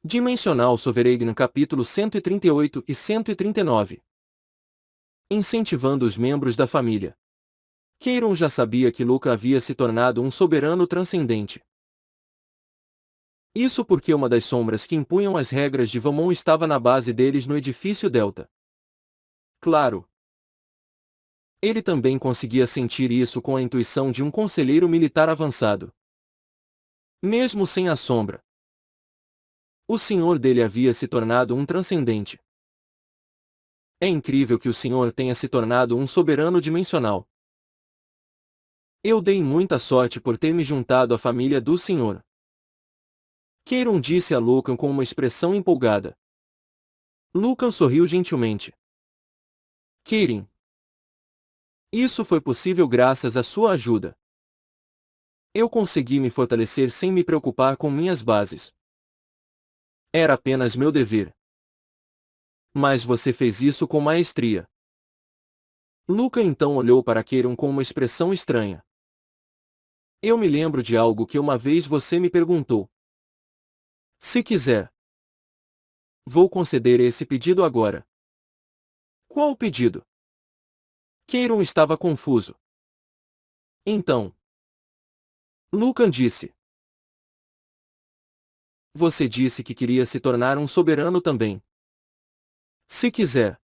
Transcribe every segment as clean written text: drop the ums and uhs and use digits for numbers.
Dimensional Sovereign capítulo 138 e 139. Incentivando os membros da família. Keiron já sabia que Luca havia se tornado um soberano transcendente. Isso porque uma das sombras que impunham as regras de Vamon estava na base deles no edifício Delta. Claro. Ele também conseguia sentir isso com a intuição de um conselheiro militar avançado. Mesmo sem a sombra, o senhor dele havia se tornado um transcendente. É incrível que o senhor tenha se tornado um soberano dimensional. Eu dei muita sorte por ter me juntado à família do senhor. Keiron disse a Lucan com uma expressão empolgada. Lucan sorriu gentilmente. Keirin. Isso foi possível graças à sua ajuda. Eu consegui me fortalecer sem me preocupar com minhas bases. Era apenas meu dever. Mas você fez isso com maestria. Luca então olhou para Keiron com uma expressão estranha. Eu me lembro de algo que uma vez você me perguntou. Se quiser, vou conceder esse pedido agora. Qual o pedido? Keiron estava confuso. Então, Lucan disse. Você disse que queria se tornar um soberano também. Se quiser,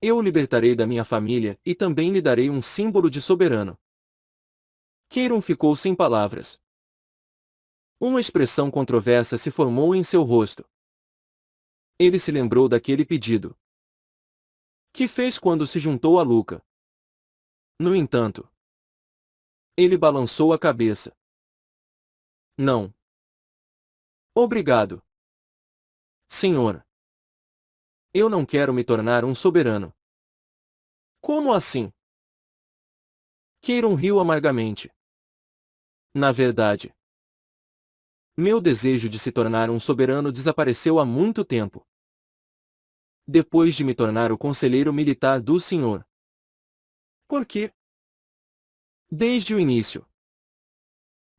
eu o libertarei da minha família e também lhe darei um símbolo de soberano. Keiron ficou sem palavras. Uma expressão controversa se formou em seu rosto. Ele se lembrou daquele pedido que fez quando se juntou a Luca. No entanto, ele balançou a cabeça. Não. Obrigado. Senhor. Eu não quero me tornar um soberano. Como assim? Keiron riu amargamente. Na verdade, meu desejo de se tornar um soberano desapareceu há muito tempo. Depois de me tornar o conselheiro militar do senhor. Por quê? Desde o início.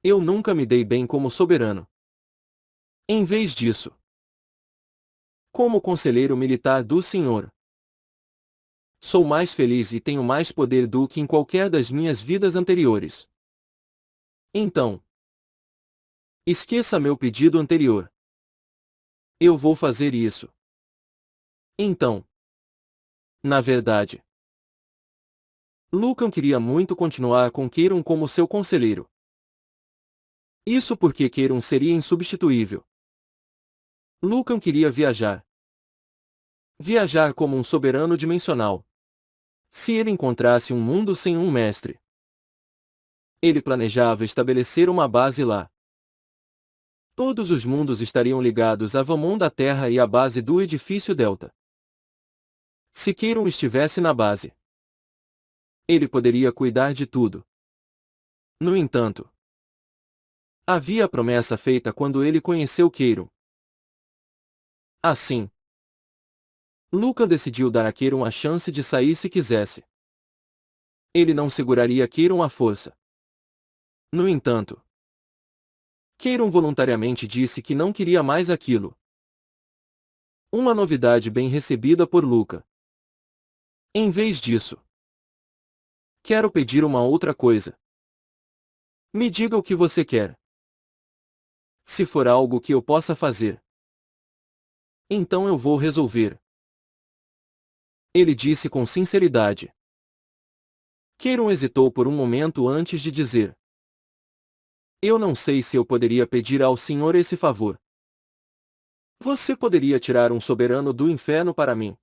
Eu nunca me dei bem como soberano. Em vez disso, como conselheiro militar do senhor, sou mais feliz e tenho mais poder do que em qualquer das minhas vidas anteriores. Então, esqueça meu pedido anterior. Eu vou fazer isso. Então, na verdade, Lucan queria muito continuar com Keiron como seu conselheiro. Isso porque Keiron seria insubstituível. Lucan queria viajar. Viajar como um soberano dimensional. Se ele encontrasse um mundo sem um mestre, ele planejava estabelecer uma base lá. Todos os mundos estariam ligados a Vamon da Terra e à base do edifício Delta. Se Keiron estivesse na base, ele poderia cuidar de tudo. No entanto, havia a promessa feita quando ele conheceu Keiron. Assim, Lucan decidiu dar a Keiron a chance de sair se quisesse. Ele não seguraria Keiron à força. No entanto, Keiron voluntariamente disse que não queria mais aquilo. Uma novidade bem recebida por Luca. Em vez disso, quero pedir uma outra coisa. Me diga o que você quer. Se for algo que eu possa fazer, então eu vou resolver. Ele disse com sinceridade. Keiron hesitou por um momento antes de dizer. Eu não sei se eu poderia pedir ao senhor esse favor. Você poderia tirar um soberano do inferno para mim.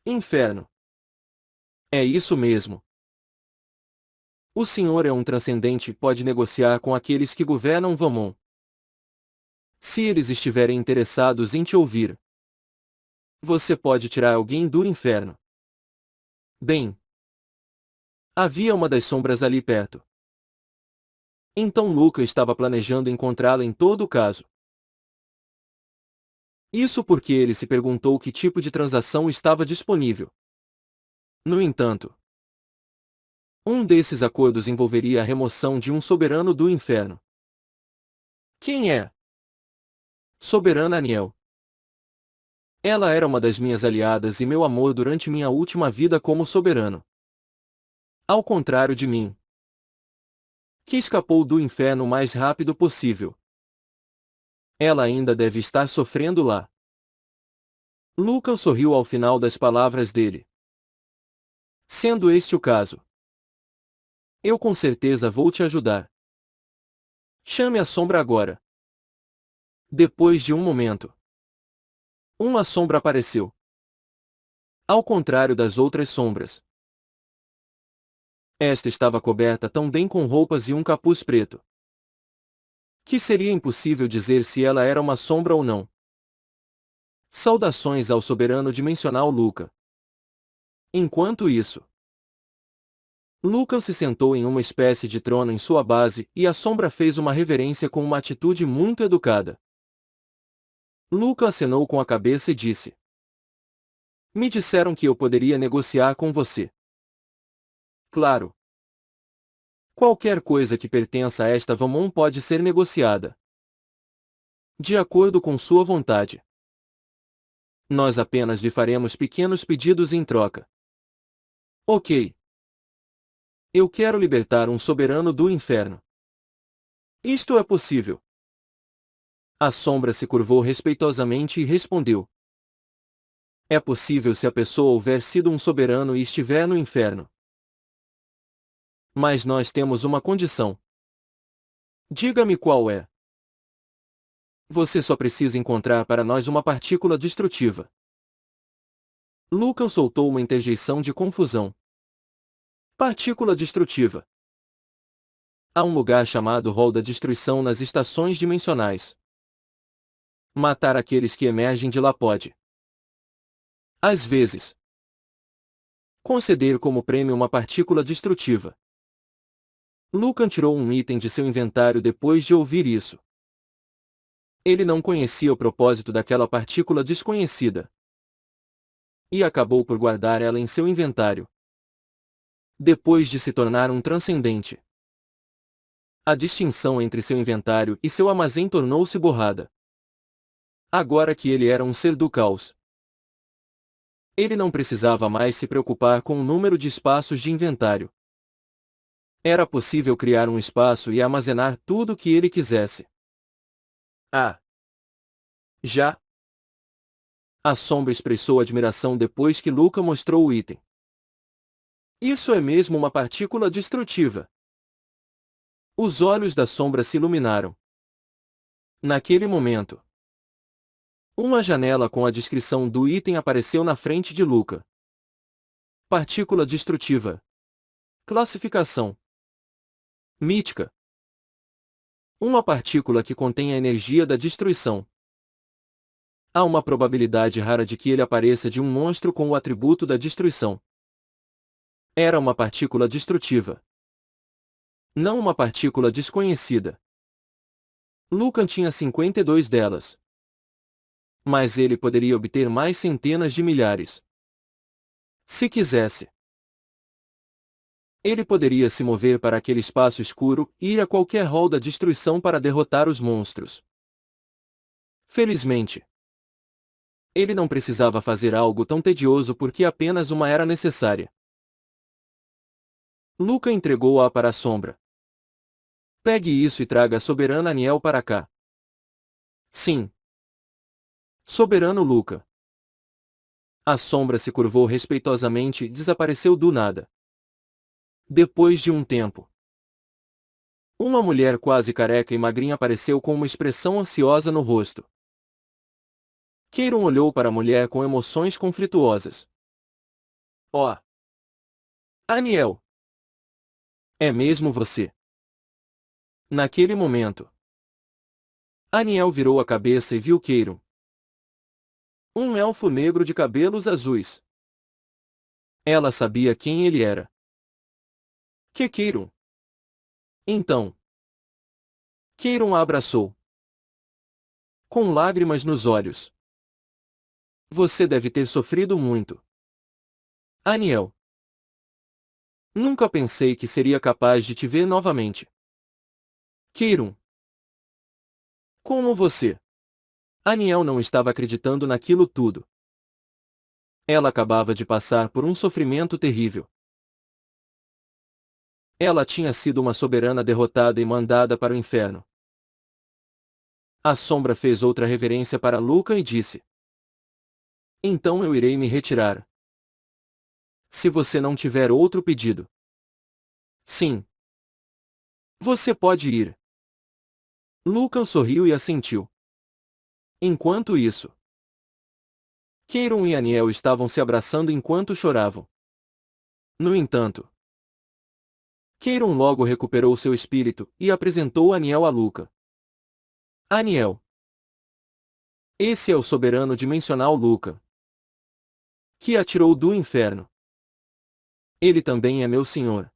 Inferno. É isso mesmo. O senhor é um transcendente e pode negociar com aqueles que governam Vamon. Se eles estiverem interessados em te ouvir, você pode tirar alguém do inferno. Bem, havia uma das sombras ali perto. Então Luca estava planejando encontrá-la em todo caso. Isso porque ele se perguntou que tipo de transação estava disponível. No entanto, um desses acordos envolveria a remoção de um soberano do inferno. Quem é? Soberana Aniel. Ela era uma das minhas aliadas e meu amor durante minha última vida como soberano. Ao contrário de mim, que escapou do inferno o mais rápido possível. Ela ainda deve estar sofrendo lá. Lucan sorriu ao final das palavras dele. Sendo este o caso, eu com certeza vou te ajudar. Chame a sombra agora. Depois de um momento, uma sombra apareceu. Ao contrário das outras sombras. Esta estava coberta tão bem com roupas e um capuz preto, que seria impossível dizer se ela era uma sombra ou não. Saudações ao soberano dimensional Luca. Enquanto isso, Lucan se sentou em uma espécie de trono em sua base e a sombra fez uma reverência com uma atitude muito educada. Luca acenou com a cabeça e disse: Me disseram que eu poderia negociar com você. Claro. Qualquer coisa que pertença a esta Vamon pode ser negociada. De acordo com sua vontade. Nós apenas lhe faremos pequenos pedidos em troca. Ok. Eu quero libertar um soberano do inferno. Isto é possível. A sombra se curvou respeitosamente e respondeu: É possível se a pessoa houver sido um soberano e estiver no inferno. Mas nós temos uma condição. Diga-me qual é. Você só precisa encontrar para nós uma partícula destrutiva. Lucan soltou uma interjeição de confusão. Partícula destrutiva. Há um lugar chamado Hall da Destruição nas estações dimensionais. Matar aqueles que emergem de lá pode. Às vezes. Conceder como prêmio uma partícula destrutiva. Lucan tirou um item de seu inventário depois de ouvir isso. Ele não conhecia o propósito daquela partícula desconhecida. E acabou por guardar ela em seu inventário. Depois de se tornar um transcendente, a distinção entre seu inventário e seu armazém tornou-se borrada. Agora que ele era um ser do caos, ele não precisava mais se preocupar com o número de espaços de inventário. Era possível criar um espaço e armazenar tudo o que ele quisesse. Ah! Já! A sombra expressou admiração depois que Luca mostrou o item. Isso é mesmo uma partícula destrutiva. Os olhos da sombra se iluminaram. Naquele momento, uma janela com a descrição do item apareceu na frente de Luca. Partícula destrutiva. Classificação mítica. Uma partícula que contém a energia da destruição. Há uma probabilidade rara de que ele apareça de um monstro com o atributo da destruição. Era uma partícula destrutiva. Não uma partícula desconhecida. Lucan tinha 52 delas. Mas ele poderia obter mais centenas de milhares. Se quisesse. Ele poderia se mover para aquele espaço escuro e ir a qualquer hall da destruição para derrotar os monstros. Felizmente, ele não precisava fazer algo tão tedioso porque apenas uma era necessária. Luca entregou-a para a sombra. Pegue isso e traga a soberana Aniel para cá. Sim. Soberano Luca. A sombra se curvou respeitosamente e desapareceu do nada. Depois de um tempo, uma mulher quase careca e magrinha apareceu com uma expressão ansiosa no rosto. Keiron olhou para a mulher com emoções conflituosas. Oh! Aniel! É mesmo você? Naquele momento, Aniel virou a cabeça e viu Keiron. Um elfo negro de cabelos azuis. Ela sabia quem ele era. Que Keiron? Então, Keiron a abraçou. Com lágrimas nos olhos. Você deve ter sofrido muito. Aniel. Nunca pensei que seria capaz de te ver novamente. Keiron. Como você? Aniel não estava acreditando naquilo tudo. Ela acabava de passar por um sofrimento terrível. Ela tinha sido uma soberana derrotada e mandada para o inferno. A sombra fez outra reverência para Luca e disse: Então eu irei me retirar. Se você não tiver outro pedido. Sim. Você pode ir. Luca sorriu e assentiu. Enquanto isso, Queiron e Aniel estavam se abraçando enquanto choravam. No entanto, Queiron logo recuperou seu espírito e apresentou Aniel a Luca. Aniel. Esse é o soberano dimensional Luca, que a tirou do inferno. Ele também é meu senhor.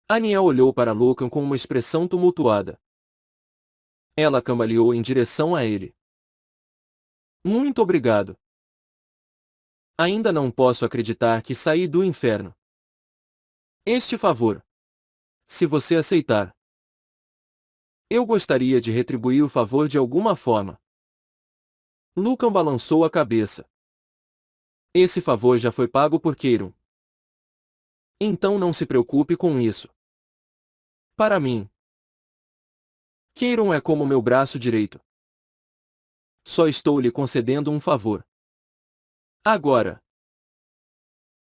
Aniel olhou para Luca com uma expressão tumultuada. Ela cambaleou em direção a ele. Muito obrigado. Ainda não posso acreditar que saí do inferno. Este favor. Se você aceitar. Eu gostaria de retribuir o favor de alguma forma. Lucan balançou a cabeça. Esse favor já foi pago por Queiron. Então não se preocupe com isso. Para mim, Queiron é como meu braço direito. Só estou lhe concedendo um favor. Agora,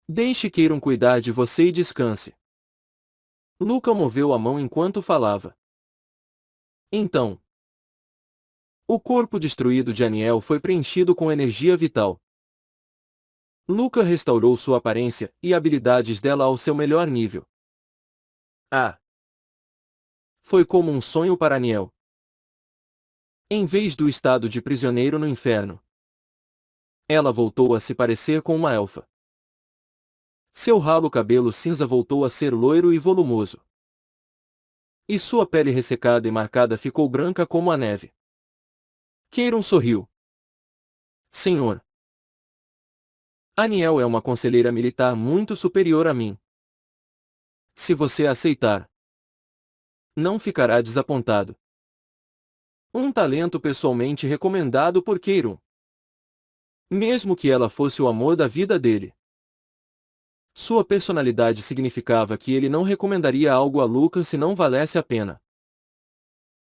deixe Queiron cuidar de você e descanse. Lucan moveu a mão enquanto falava. Então, o corpo destruído de Aniel foi preenchido com energia vital. Luca restaurou sua aparência e habilidades dela ao seu melhor nível. Ah! Foi como um sonho para Aniel. Em vez do estado de prisioneiro no inferno, ela voltou a se parecer com uma elfa. Seu ralo cabelo cinza voltou a ser loiro e volumoso. E sua pele ressecada e marcada ficou branca como a neve. Queiron sorriu. Senhor. Aniel é uma conselheira militar muito superior a mim. Se você aceitar, não ficará desapontado. Um talento pessoalmente recomendado por Queiron. Mesmo que ela fosse o amor da vida dele. Sua personalidade significava que ele não recomendaria algo a Lucan se não valesse a pena.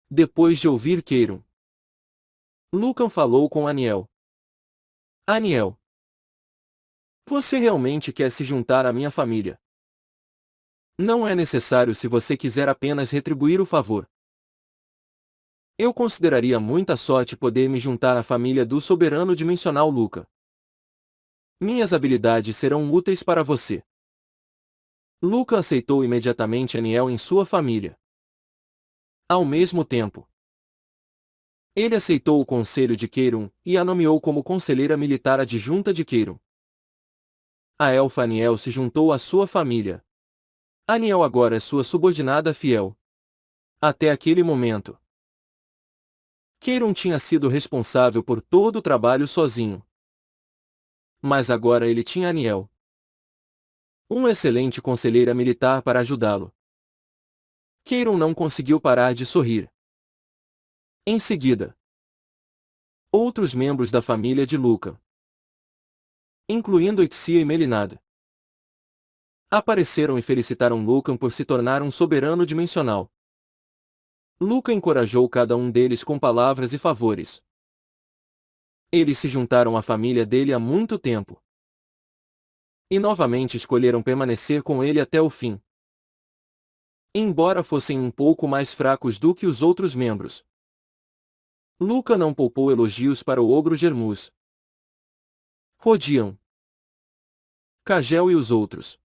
Depois de ouvir Queiron, Lucan falou com Aniel. Aniel. Você realmente quer se juntar à minha família? Não é necessário se você quiser apenas retribuir o favor. Eu consideraria muita sorte poder me juntar à família do soberano dimensional Luca. Minhas habilidades serão úteis para você. Luca aceitou imediatamente Aniel em sua família. Ao mesmo tempo, ele aceitou o conselho de Queiron e a nomeou como conselheira militar adjunta de Queiron. A elfa Aniel se juntou à sua família. Aniel agora é sua subordinada fiel. Até aquele momento, Queiron tinha sido responsável por todo o trabalho sozinho. Mas agora ele tinha Aniel, uma excelente conselheira militar para ajudá-lo. Queiron não conseguiu parar de sorrir. Em seguida, outros membros da família de Luca, incluindo Ixia e Melinad, apareceram e felicitaram Lucan por se tornar um soberano dimensional. Luca encorajou cada um deles com palavras e favores. Eles se juntaram à família dele há muito tempo. E novamente escolheram permanecer com ele até o fim. Embora fossem um pouco mais fracos do que os outros membros, Luca não poupou elogios para o ogro Germus, Rodião, Cagel e os outros.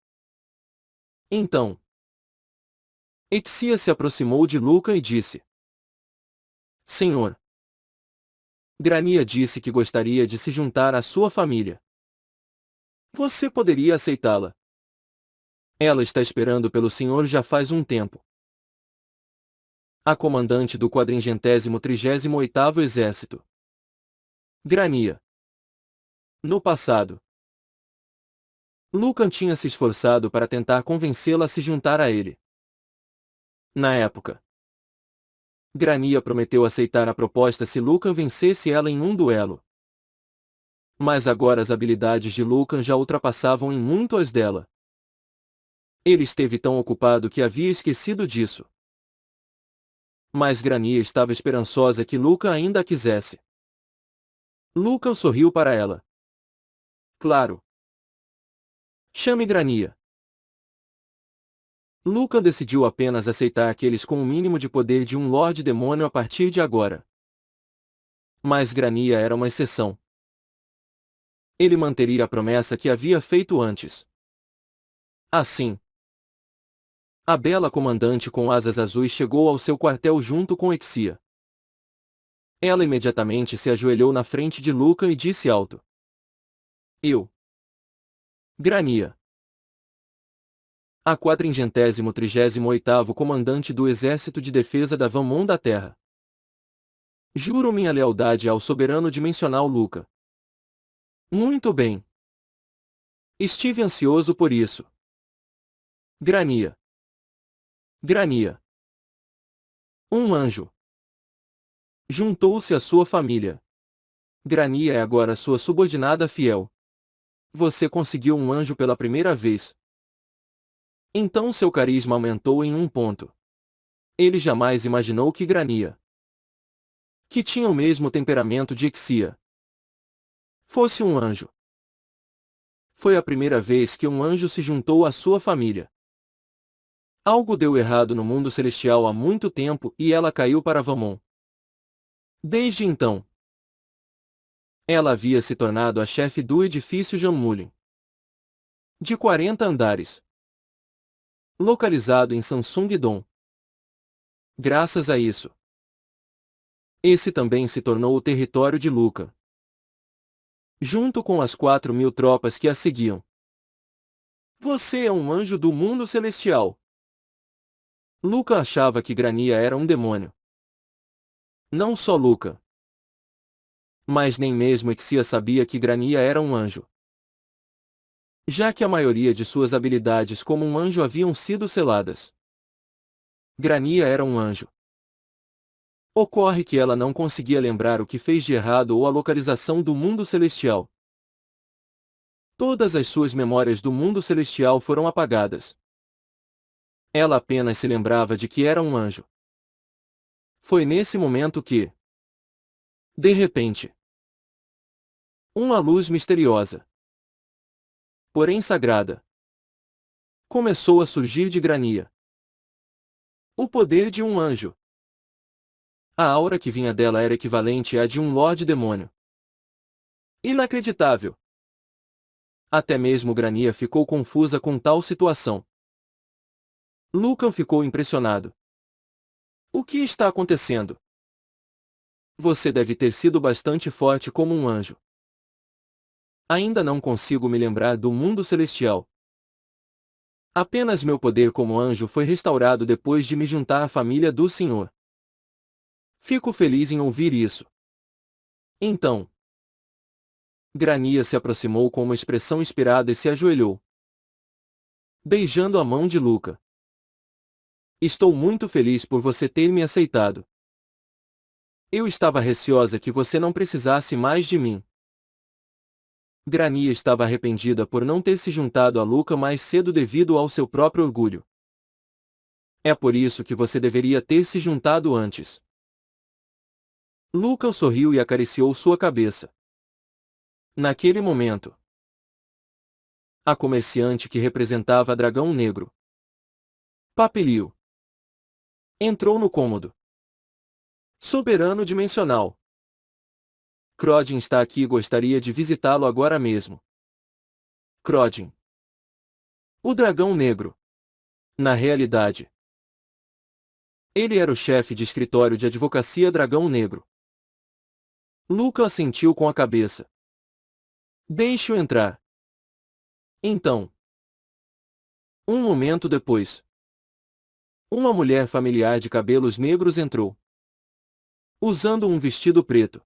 Então, Ixia se aproximou de Luca e disse: Senhor, Grania disse que gostaria de se juntar à sua família. Você poderia aceitá-la? Ela está esperando pelo senhor já faz um tempo. A comandante do 438º Exército. Grania. No passado, Lucan tinha se esforçado para tentar convencê-la a se juntar a ele. Na época, Grania prometeu aceitar a proposta se Lucan vencesse ela em um duelo. Mas agora as habilidades de Lucan já ultrapassavam em muito as dela. Ele esteve tão ocupado que havia esquecido disso. Mas Grania estava esperançosa que Lucan ainda a quisesse. Lucan sorriu para ela. Claro. Chame Grania. Lucan decidiu apenas aceitar aqueles com o mínimo de poder de um Lorde Demônio a partir de agora. Mas Grania era uma exceção. Ele manteria a promessa que havia feito antes. Assim, a bela comandante com asas azuis chegou ao seu quartel junto com Exia. Ela imediatamente se ajoelhou na frente de Lucan e disse alto. Eu. Grania. A 438º comandante do Exército de Defesa da Van da Terra. Juro minha lealdade ao soberano dimensional Luca. Muito bem. Estive ansioso por isso. Grania. Grania. Um anjo. Juntou-se à sua família. Grania é agora sua subordinada fiel. Você conseguiu um anjo pela primeira vez. Então seu carisma aumentou em um ponto. Ele jamais imaginou que Grania, que tinha o mesmo temperamento de Exia, fosse um anjo. Foi a primeira vez que um anjo se juntou à sua família. Algo deu errado no mundo celestial há muito tempo e ela caiu para Vamon. Desde então, ela havia se tornado a chefe do edifício Janmulin, de 40 andares, localizado em Samsung-dong. Graças a isso, esse também se tornou o território de Luca, junto com as 4.000 tropas que a seguiam. Você é um anjo do mundo celestial. Luca achava que Grania era um demônio. Não só Luca, mas nem mesmo Exia sabia que Grania era um anjo, já que a maioria de suas habilidades como um anjo haviam sido seladas. Grania era um anjo. Ocorre que ela não conseguia lembrar o que fez de errado ou a localização do mundo celestial. Todas as suas memórias do mundo celestial foram apagadas. Ela apenas se lembrava de que era um anjo. Foi nesse momento que, de repente, uma luz misteriosa, porém sagrada, começou a surgir de Grania. O poder de um anjo. A aura que vinha dela era equivalente à de um Lorde Demônio. Inacreditável! Até mesmo Grania ficou confusa com tal situação. Lucan ficou impressionado. O que está acontecendo? Você deve ter sido bastante forte como um anjo. Ainda não consigo me lembrar do mundo celestial. Apenas meu poder como anjo foi restaurado depois de me juntar à família do Senhor. Fico feliz em ouvir isso. Então, Grania se aproximou com uma expressão inspirada e se ajoelhou, beijando a mão de Luca. Estou muito feliz por você ter me aceitado. Eu estava receosa que você não precisasse mais de mim. Grania estava arrependida por não ter se juntado a Luca mais cedo devido ao seu próprio orgulho. É por isso que você deveria ter se juntado antes. Luca sorriu e acariciou sua cabeça. Naquele momento, a comerciante que representava Dragão Negro, Papelio, entrou no cômodo. Soberano dimensional. Crodin está aqui e gostaria de visitá-lo agora mesmo. Crodin. O Dragão Negro. Na realidade, ele era o chefe de escritório de advocacia Dragão Negro. Luca assentiu com a cabeça. Deixe-o entrar. Então, um momento depois, uma mulher familiar de cabelos negros entrou, usando um vestido preto.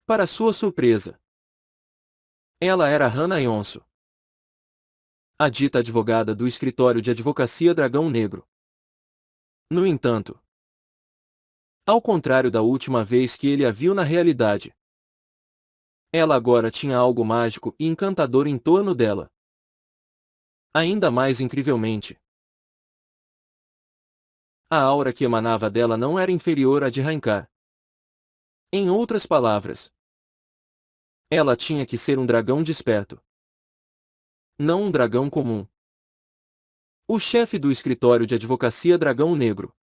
Para sua surpresa, ela era Hannah Yonso, a dita advogada do escritório de advocacia Dragão Negro. No entanto, Ao contrário da última vez que ele a viu na realidade. Ela agora tinha algo mágico e encantador em torno dela. Ainda mais incrivelmente, a aura que emanava dela não era inferior à de Raincar. Em outras palavras, ela tinha que ser um dragão desperto. Não um dragão comum. O chefe do escritório de advocacia Dragão Negro,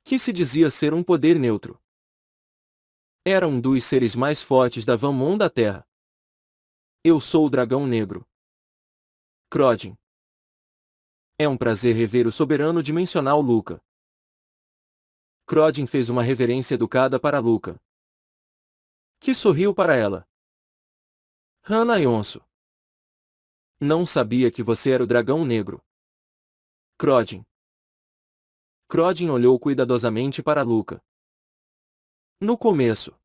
que se dizia ser um poder neutro, era um dos seres mais fortes da Van da Terra. Eu sou o Dragão Negro. Crodin. É um prazer rever o soberano dimensional Luca. Crodin fez uma reverência educada para Luca, que sorriu para ela. Hannah Yonso. Não sabia que você era o Dragão Negro. Crodin. Crodin olhou cuidadosamente para Luca. No começo,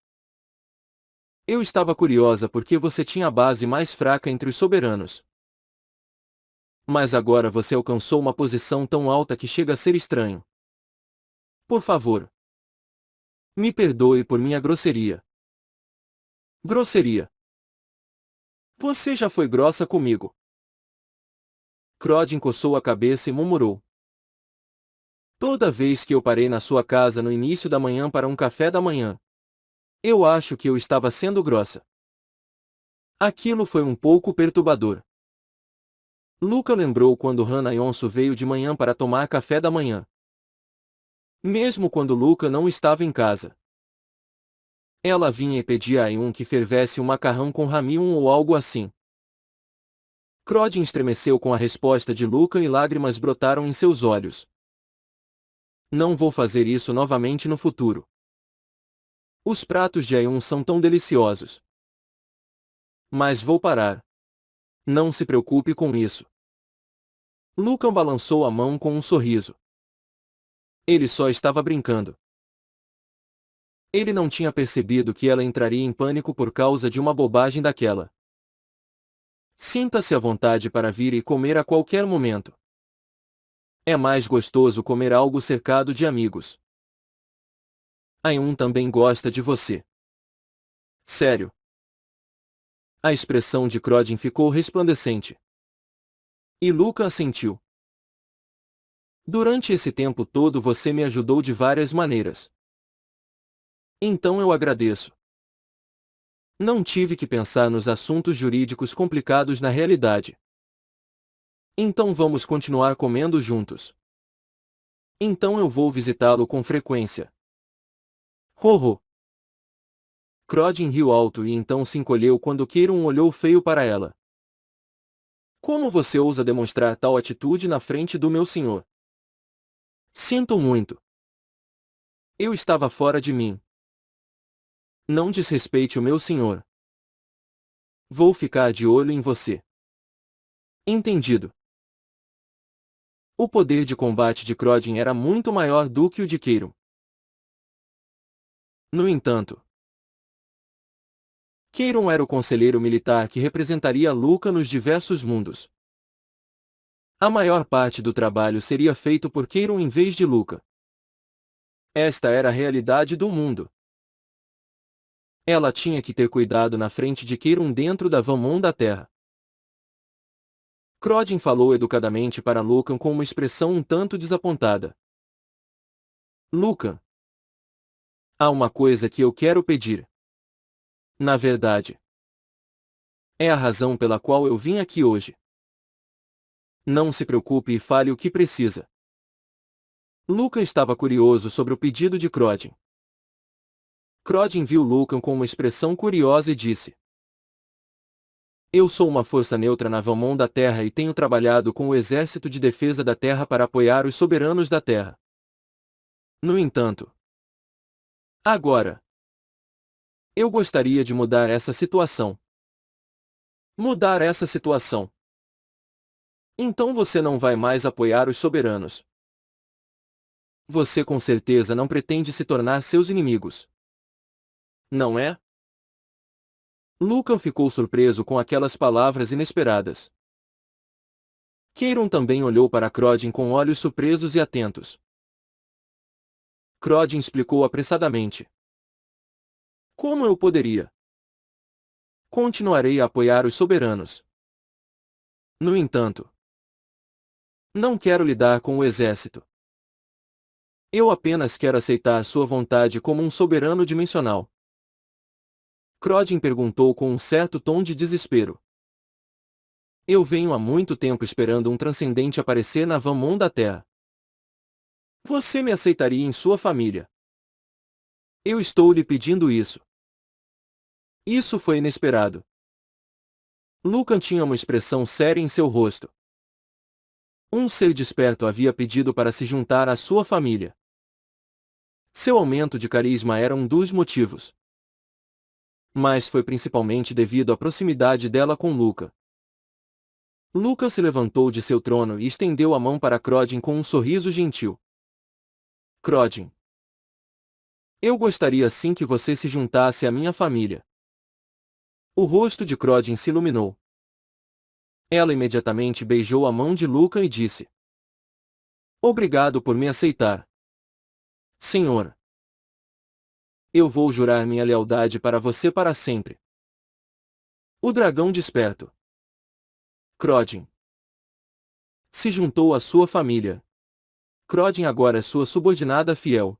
eu estava curiosa porque você tinha a base mais fraca entre os soberanos. Mas agora você alcançou uma posição tão alta que chega a ser estranho. Por favor, me perdoe por minha grosseria. Grosseria. Você já foi grossa comigo. Crodin coçou a cabeça e murmurou. Toda vez que eu parei na sua casa no início da manhã para um café da manhã, eu acho que eu estava sendo grossa. Aquilo foi um pouco perturbador. Luca lembrou quando Hannah Yonso veio de manhã para tomar café da manhã. Mesmo quando Luca não estava em casa. Ela vinha e pedia a Ayun que fervesse um macarrão com ramium ou algo assim. Crodin estremeceu com a resposta de Luca e lágrimas brotaram em seus olhos. Não vou fazer isso novamente no futuro. Os pratos de Ayun são tão deliciosos. Mas vou parar. Não se preocupe com isso. Luca balançou a mão com um sorriso. Ele só estava brincando. Ele não tinha percebido que ela entraria em pânico por causa de uma bobagem daquela. Sinta-se à vontade para vir e comer a qualquer momento. É mais gostoso comer algo cercado de amigos. Ayun também gosta de você. Sério. A expressão de Crodin ficou resplandecente. E Luca assentiu. Durante esse tempo todo você me ajudou de várias maneiras. Então eu agradeço. Não tive que pensar nos assuntos jurídicos complicados na realidade. Então vamos continuar comendo juntos. Então eu vou visitá-lo com frequência. Ho. Crodin riu alto e então se encolheu quando Keiron olhou feio para ela. Como você ousa demonstrar tal atitude na frente do meu senhor? Sinto muito. Eu estava fora de mim. Não desrespeite o meu senhor. Vou ficar de olho em você. Entendido. O poder de combate de Crodin era muito maior do que o de Keiron. No entanto, Keiron era o conselheiro militar que representaria Luca nos diversos mundos. A maior parte do trabalho seria feito por Keiron em vez de Luca. Esta era a realidade do mundo. Ela tinha que ter cuidado na frente de Keiron dentro da Van da Terra. Crodin falou educadamente para Lucan com uma expressão um tanto desapontada. Lucan, há uma coisa que eu quero pedir. Na verdade, é a razão pela qual eu vim aqui hoje. Não se preocupe e fale o que precisa. Lucan estava curioso sobre o pedido de Crodin. Crodin viu Lucan com uma expressão curiosa e disse: Eu sou uma força neutra na Van da Terra e tenho trabalhado com o Exército de Defesa da Terra para apoiar os soberanos da Terra. No entanto, agora, eu gostaria de mudar essa situação. Mudar essa situação. Então você não vai mais apoiar os soberanos. Você com certeza não pretende se tornar seus inimigos. Não é? Lucan ficou surpreso com aquelas palavras inesperadas. Keiron também olhou para Crodin com olhos surpresos e atentos. Crodin explicou apressadamente. Como eu poderia? Continuarei a apoiar os soberanos. No entanto, não quero lidar com o exército. Eu apenas quero aceitar sua vontade como um soberano dimensional. Crodin perguntou com um certo tom de desespero. Eu venho há muito tempo esperando um transcendente aparecer na Vamon da Terra. Você me aceitaria em sua família? Eu estou lhe pedindo isso. Isso foi inesperado. Lucan tinha uma expressão séria em seu rosto. Um ser desperto havia pedido para se juntar à sua família. Seu aumento de carisma era um dos motivos. Mas foi principalmente devido à proximidade dela com Luca. Luca se levantou de seu trono e estendeu a mão para Crodin com um sorriso gentil. Crodin. Eu gostaria sim que você se juntasse à minha família. O rosto de Crodin se iluminou. Ela imediatamente beijou a mão de Luca e disse: Obrigado por me aceitar. Senhor. Eu vou jurar minha lealdade para você para sempre. O dragão desperto. Crodin. Se juntou à sua família. Crodin agora é sua subordinada fiel.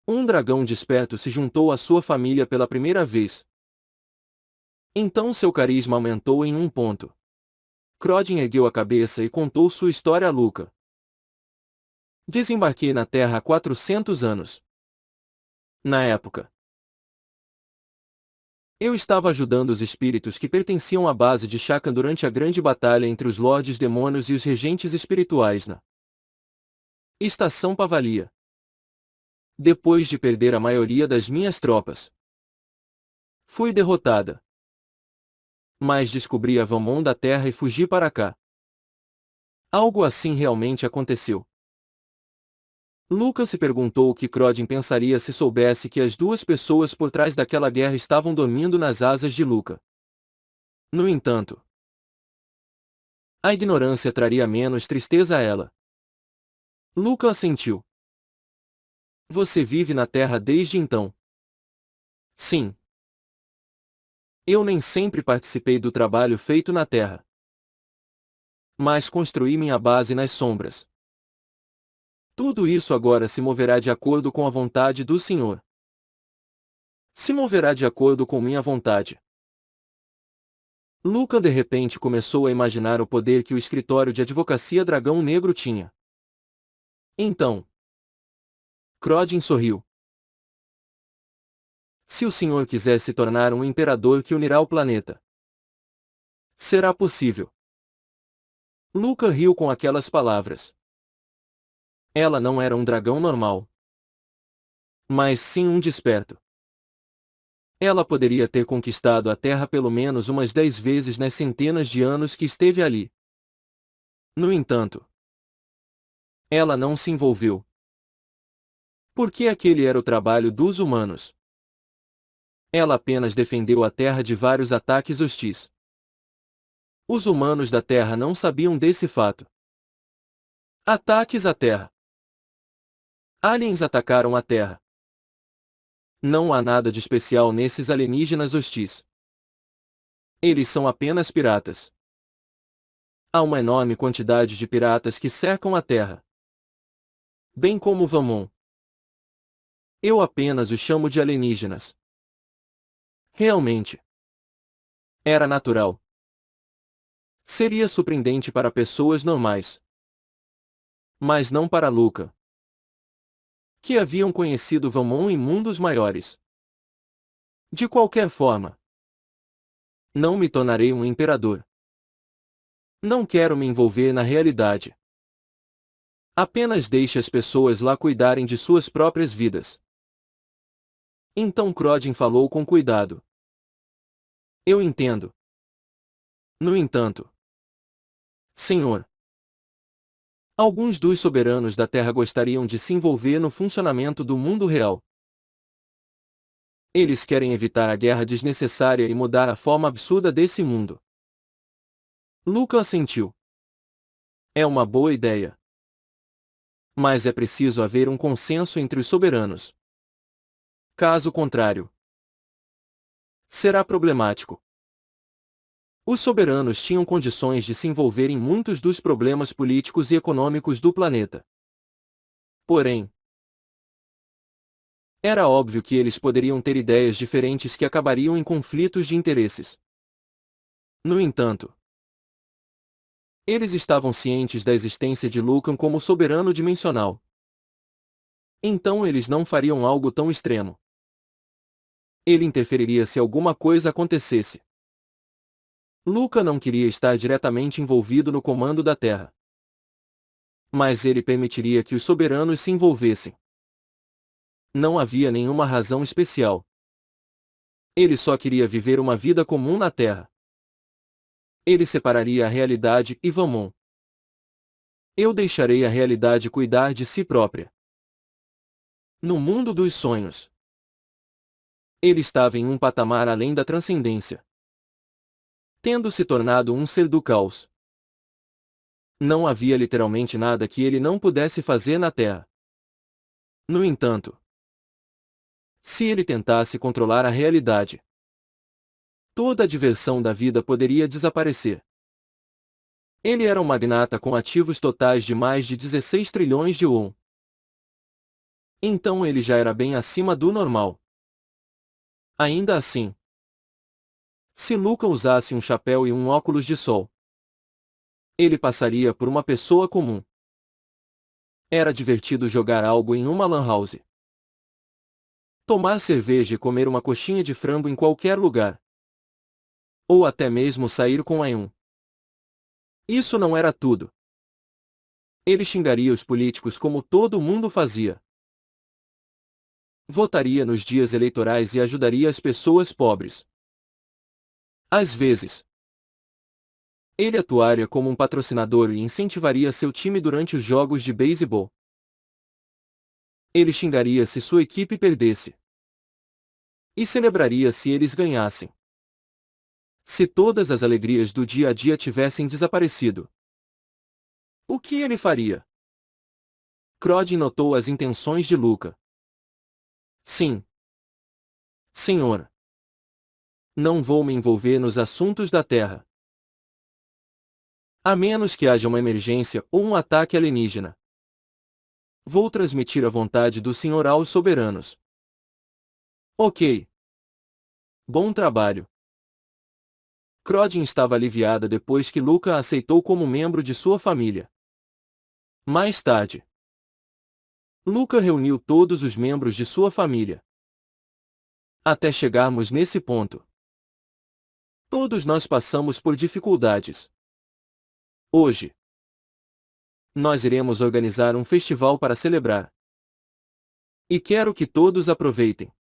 Um dragão desperto se juntou à sua família pela primeira vez. Então seu carisma aumentou em um ponto. Crodin ergueu a cabeça e contou sua história a Luca. Desembarquei na Terra há 400 anos. Na época, eu estava ajudando os espíritos que pertenciam à base de Shakan durante a grande batalha entre os Lordes Demônios e os Regentes Espirituais na Estação Pavalia. Depois de perder a maioria das minhas tropas, fui derrotada. Mas descobri a Vamon da Terra e fugi para cá. Algo assim realmente aconteceu. Lucas se perguntou o que Crodin pensaria se soubesse que as duas pessoas por trás daquela guerra estavam dormindo nas asas de Luca. No entanto, a ignorância traria menos tristeza a ela. Luca assentiu. Você vive na Terra desde então? Sim. Eu nem sempre participei do trabalho feito na Terra. Mas construí minha base nas sombras. Tudo isso agora se moverá de acordo com a vontade do Senhor. Se moverá de acordo com minha vontade. Luca de repente começou a imaginar o poder que o escritório de advocacia Dragão Negro tinha. Então, Crodin sorriu. Se o Senhor quiser se tornar um imperador que unirá o planeta, será possível. Luca riu com aquelas palavras. Ela não era um dragão normal, mas sim um desperto. Ela poderia ter conquistado a Terra pelo menos umas 10 vezes nas centenas de anos que esteve ali. No entanto, ela não se envolveu. Porque aquele era o trabalho dos humanos. Ela apenas defendeu a Terra de vários ataques hostis. Os humanos da Terra não sabiam desse fato. Ataques à Terra. Aliens atacaram a Terra. Não há nada de especial nesses alienígenas hostis. Eles são apenas piratas. Há uma enorme quantidade de piratas que cercam a Terra. Bem como Vamon. Eu apenas os chamo de alienígenas. Realmente. Era natural. Seria surpreendente para pessoas normais. Mas não para Luca, que haviam conhecido Vamon em mundos maiores. De qualquer forma, não me tornarei um imperador. Não quero me envolver na realidade. Apenas deixe as pessoas lá cuidarem de suas próprias vidas. Então Crodin falou com cuidado. Eu entendo. No entanto, Senhor, alguns dos soberanos da Terra gostariam de se envolver no funcionamento do mundo real. Eles querem evitar a guerra desnecessária e mudar a forma absurda desse mundo. Luca assentiu. É uma boa ideia. Mas é preciso haver um consenso entre os soberanos. Caso contrário, será problemático. Os soberanos tinham condições de se envolver em muitos dos problemas políticos e econômicos do planeta. Porém, era óbvio que eles poderiam ter ideias diferentes que acabariam em conflitos de interesses. No entanto, eles estavam cientes da existência de Lucan como soberano dimensional. Então eles não fariam algo tão extremo. Ele interferiria se alguma coisa acontecesse. Lucan não queria estar diretamente envolvido no comando da Terra. Mas ele permitiria que os soberanos se envolvessem. Não havia nenhuma razão especial. Ele só queria viver uma vida comum na Terra. Ele separaria a realidade e Vamon. Eu deixarei a realidade cuidar de si própria. No mundo dos sonhos, ele estava em um patamar além da transcendência, tendo se tornado um ser do caos. Não havia literalmente nada que ele não pudesse fazer na Terra. No entanto, se ele tentasse controlar a realidade, toda a diversão da vida poderia desaparecer. Ele era um magnata com ativos totais de mais de 16 trilhões de won. Então ele já era bem acima do normal. Ainda assim, se Luca usasse um chapéu e um óculos de sol, ele passaria por uma pessoa comum. Era divertido jogar algo em uma lan house, tomar cerveja e comer uma coxinha de frango em qualquer lugar, ou até mesmo sair com a um. Isso não era tudo. Ele xingaria os políticos como todo mundo fazia. Votaria nos dias eleitorais e ajudaria as pessoas pobres. Às vezes, ele atuaria como um patrocinador e incentivaria seu time durante os jogos de beisebol. Ele xingaria se sua equipe perdesse. E celebraria se eles ganhassem. Se todas as alegrias do dia a dia tivessem desaparecido, o que ele faria? Crodin notou as intenções de Luca. Sim, senhor. Não vou me envolver nos assuntos da Terra. A menos que haja uma emergência ou um ataque alienígena. Vou transmitir a vontade do Senhor aos soberanos. Ok. Bom trabalho. Crodin estava aliviada depois que Luca a aceitou como membro de sua família. Mais tarde, Luca reuniu todos os membros de sua família. Até chegarmos nesse ponto, todos nós passamos por dificuldades. Hoje, nós iremos organizar um festival para celebrar. E quero que todos aproveitem.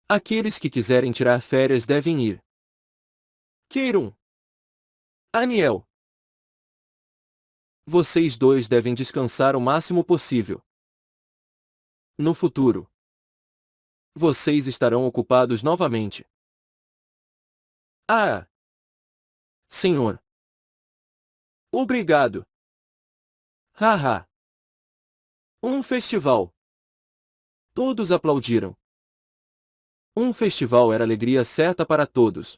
Aqueles que quiserem tirar férias devem ir. Keirun, Aniel, vocês dois devem descansar o máximo possível. No futuro, vocês estarão ocupados novamente. Ah! Senhor! Obrigado! Haha! Um festival! Todos aplaudiram. Um festival era alegria certa para todos.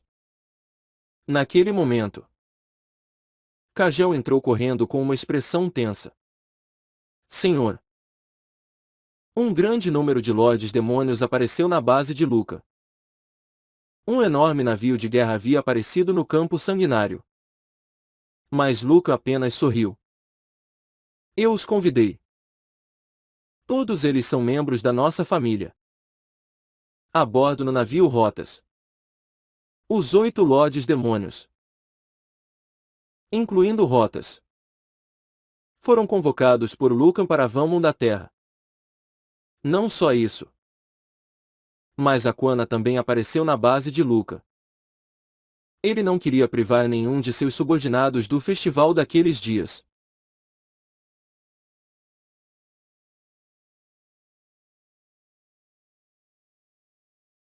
Naquele momento, Kajel entrou correndo com uma expressão tensa. Senhor! Um grande número de lordes demônios apareceu na base de Luca. Um enorme navio de guerra havia aparecido no campo sanguinário. Mas Luca apenas sorriu. Eu os convidei. Todos eles são membros da nossa família. A bordo no navio Rotas. Os 8 lordes demônios, incluindo Rotas, foram convocados por Lucan para Vamon da Terra. Não só isso, mas Aquana também apareceu na base de Luca. Ele não queria privar nenhum de seus subordinados do festival daqueles dias.